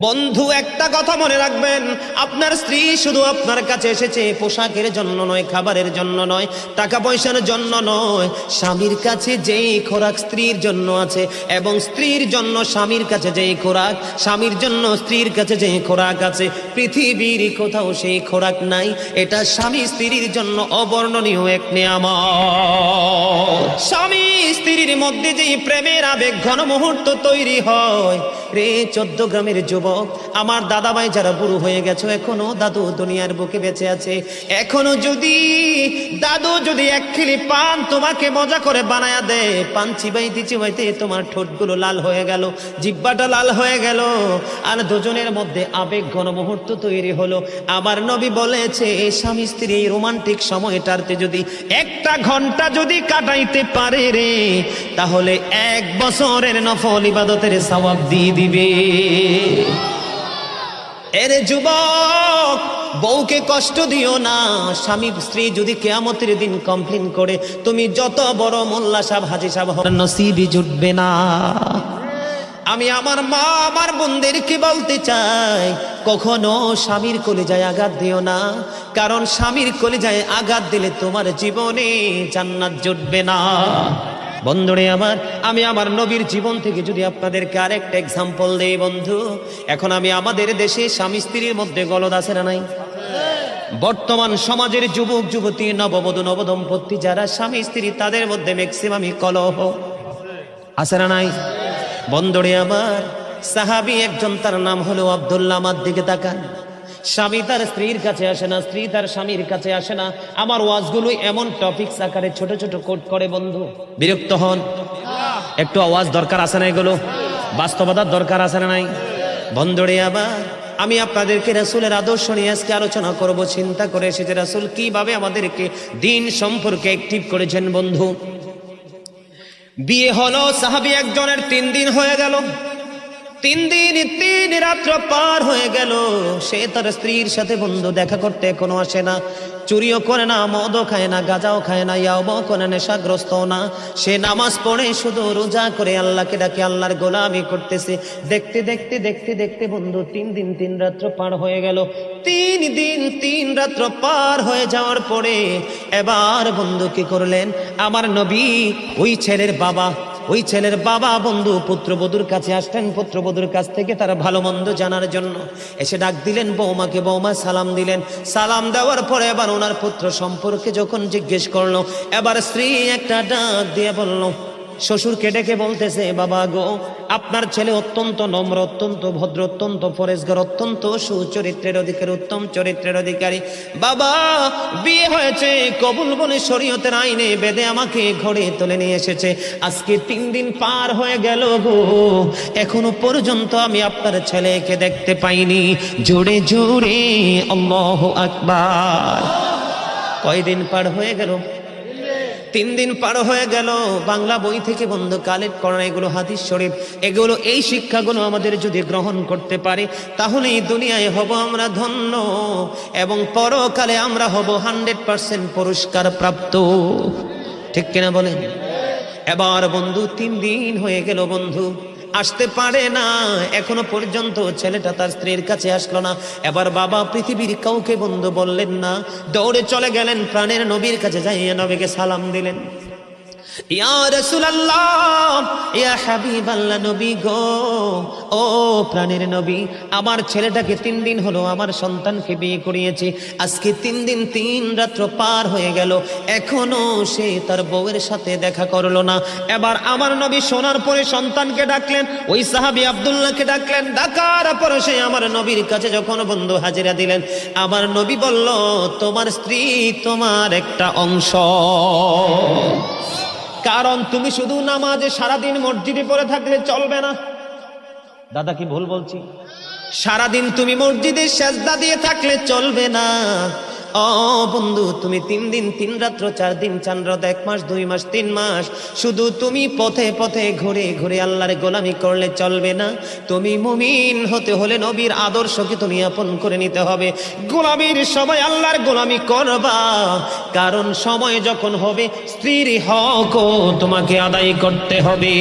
বন্ধু একটা কথা মনে রাখবেন, আপনার স্ত্রী শুধু আপনার কাছে এসেছে পোশাকের জন্য নয়, খাবারের জন্য নয়, টাকা পয়সার জন্য নয়। স্বামীর কাছে যেই খোরাক স্ত্রীর জন্য আছে এবং স্ত্রীর জন্য স্বামীর কাছে যেই খোরাক, স্বামীর জন্য স্ত্রীর কাছে যেই খোরাক আছে, পৃথিবীর কোথাও সেই খোরাক নাই। এটা স্বামী স্ত্রীর জন্য অবর্ণনীয় এক নিয়ামত। স্বামী স্ত্রীর মধ্যে যেই প্রেমের আবেগ ঘন মুহূর্ত তৈরি হয় রে 14 গ্রামের যুবক, আমার দাদা ভাই যারা বুড়ো হয়ে গেছো, এখনো দাদু দুনিয়ার বুকে বেঁচে আছে, এখনো যদি দাদু যদি এক খিলি পান তোমাকে মজা করে বানায়া দেয়, পান চিবাইতে চিবাইতে তোমার ঠোঁটগুলো লাল হয়ে গেল, জিহ্বাটা লাল হয়ে গেল, আর দুজনের মধ্যে আবেগ ঘন মুহূর্ত তৈরি হলো। আমার নবী বলেছে স্বামী স্ত্রী এই রোমান্টিক সময়টাতে যদি একটা ঘন্টা যদি কাটাইতে পারে রে, তাহলে 1 বছরের নফল ইবাদতের সওয়াব দিয়ে দিবে। এরে যুবক, বউকে কষ্ট দিও না। স্বামী স্ত্রী যদি কিয়ামতের দিন কমপ্লেইন করে, তুমি যত বড় মোল্লা সাহেব হাজী সাহেব হও, নসিবই জুটবে না। আমি আমার মা আমার বোনদেরকে বলতে চাই, কখনো স্বামীর কলিজায় আঘাত দিও না, কারণ স্বামীর কলিজায় আঘাত দিলে তোমার জীবনে জান্নাত জুটবে না। বন্ধুরে আমার, আমি আমার নবীর জীবন থেকে যদি আপনাদেরকে আরেকটা এক্সাম্পল দেই বন্ধু, এখন আমি আমাদের দেশে স্বামী স্ত্রীর মধ্যে গলদ আছে না নাই? বর্তমান সমাজের যুবক যুবতী, নববধূ নবদম্পতি যারা স্বামী স্ত্রী, তাদের মধ্যে ম্যাক্সিমামই কলহ আছে না নাই? বন্ধুরে আমার, সাহাবী একজন, তার নাম হলো আব্দুল্লাহ। আমার দিকে তাকান, স্বামী তার স্ত্রীর কাছে আসে না, স্ত্রী তার স্বামীর কাছে আসে না। আমার ওয়াজগুলো এমন টপিকস আকারে ছোট ছোট কোট করে বন্ধু, বিরক্ত হন? একটু আওয়াজ দরকার আছে না? এগুলো বাস্তবতার দরকার আছে না নাই? বন্ধুরে আবার, আমি আপনাদেরকে রাসূলের আদর্শ নিয়ে আজকে আলোচনা করব। চিন্তা করে এসেছে রাসূল কিভাবে আমাদেরকে দিন সম্পর্কে অ্যাক্টিভ করেছেন। বন্ধু, বিয়ে হলো সাহাবী একজনের, 3 দিন হয়ে গেল, 3 দিন 3 রাত্র পার হয়ে গেল, সে তার স্ত্রীর সাথে বন্ধু দেখা করতে এখনো আসে না। চুরিও করে না, মদও খায় না, গাঁজাও খায় না, ইয়াও করে, নেশাগ্রস্ত না। সে নামাজ পড়ে, শুধু রোজা করে আল্লাহকে ডাকে, আল্লাহর গোলামি করতেছে। দেখতে দেখতে দেখতে দেখতে বন্ধু 3 দিন 3 রাত্র পার হয়ে গেল। 3 দিন 3 রাত্র পার হয়ে যাওয়ার পরে এবার বন্ধু কি করলেন? আমার নবী ওই ছেলের বাবা বন্ধু পুত্রবধূর কাছে আসলেন। পুত্রবধূর কাছ থেকে তার ভালো মন্দ জানার জন্য এসে ডাক দিলেন বৌমাকে। বৌমা সালাম দিলেন। সালাম দেওয়ার পরে এবার ওনার পুত্র সম্পর্কে যখন জিজ্ঞেস করলো, এবার স্ত্রী একটা ডাক দিয়ে বলল, শ্বশুরকে ডেকে বলতেছে, বাবা গো, আপনার ছেলে অত্যন্ত নম্র, অত্যন্ত ভদ্র, অত্যন্ত পরেশগার, অত্যন্ত সুচরিত্রের অধিকারী, উত্তম চরিত্রের অধিকারী। বাবা, বিয়ে হয়েছে কবুল বলে শরীয়তের আইনে বেদে আমাকে ঘরে তুলে নিয়ে এসেছে। আজকে 3 দিন পার হয়ে গেল গো, এখনো পর্যন্ত আমি আপনার ছেলেকে দেখতে পাইনি। জোরে জোরে আল্লাহু আকবার। কয়দিন পার হয়ে গেল? 3 দিন পার হয়ে গেল। বাংলা বই থেকে বন্ধু কালেক্ট করা এগুলো হাদিস শরীফ, এগুলো এই শিক্ষাগুলো আমাদের যদি গ্রহণ করতে পারি, তাহলে এই দুনিয়ায় হব আমরা ধন্য এবং পরকালে আমরা হব 100% পুরস্কার প্রাপ্ত। ঠিক কিনা বলেন? এবার বন্ধু 3 দিন হয়ে গেল, বন্ধু আসতে পারে না, এখনো পর্যন্ত ছেলেটা তার স্ত্রীর কাছে আসলো না। এবার বাবা পৃথিবীর কাউকে বন্ধু বললেন না, দৌড়ে চলে গেলেন প্রাণের নবীর কাছে, যাইয়া নবীকে সালাম দিলেন, ইয়া রাসূলুল্লাহ, ইয়া হাবিবাল্লাহ, নবী গো, ও প্রাণের নবী, আমার ছেলেটাকে 3 দিন হলো আমার সন্তানকে বিয়ে করিয়েছি, আজকে 3 দিন 3 রাত্র পার হয়ে গেল, এখনো সে তার বউয়ের সাথে দেখা করলো না। এবার আমার নবী শোনার পরে সন্তানকে ডাকলেন, ওই সাহাবী আব্দুল্লাহকে ডাকলেন। ডাকার পরে সে আমার নবীর কাছে যখন বন্ধু হাজিরা দিলেন, আমার নবী বলল, তোমার স্ত্রী তোমার একটা অংশ, কারণ তুমি শুধু নামাজে সারাদিন মসজিদে পড়ে থাকলে চলবে না। দাদা কি ভুল বলছি? সারাদিন তুমি মসজিদে সেজদা দিয়ে থাকলে চলবে না। ও বন্ধু, তুমি 3 দিন 3 রাত্র 4 দিন 4 রাত 1 মাস 2 মাস 3 মাস শুধু তুমি পথে পথে ঘুরে ঘুরে আল্লাহর গোলামি করলে চলবে না। তুমি মুমিন হতে হলে নবীর আদর্শকে তুমি আপন করে নিতে হবে। গোলামির সময় আল্লাহর গোলামি করবা, কারণ সময় যখন হবে স্ত্রীর হকও তোমাকে আদায় করতে হবে।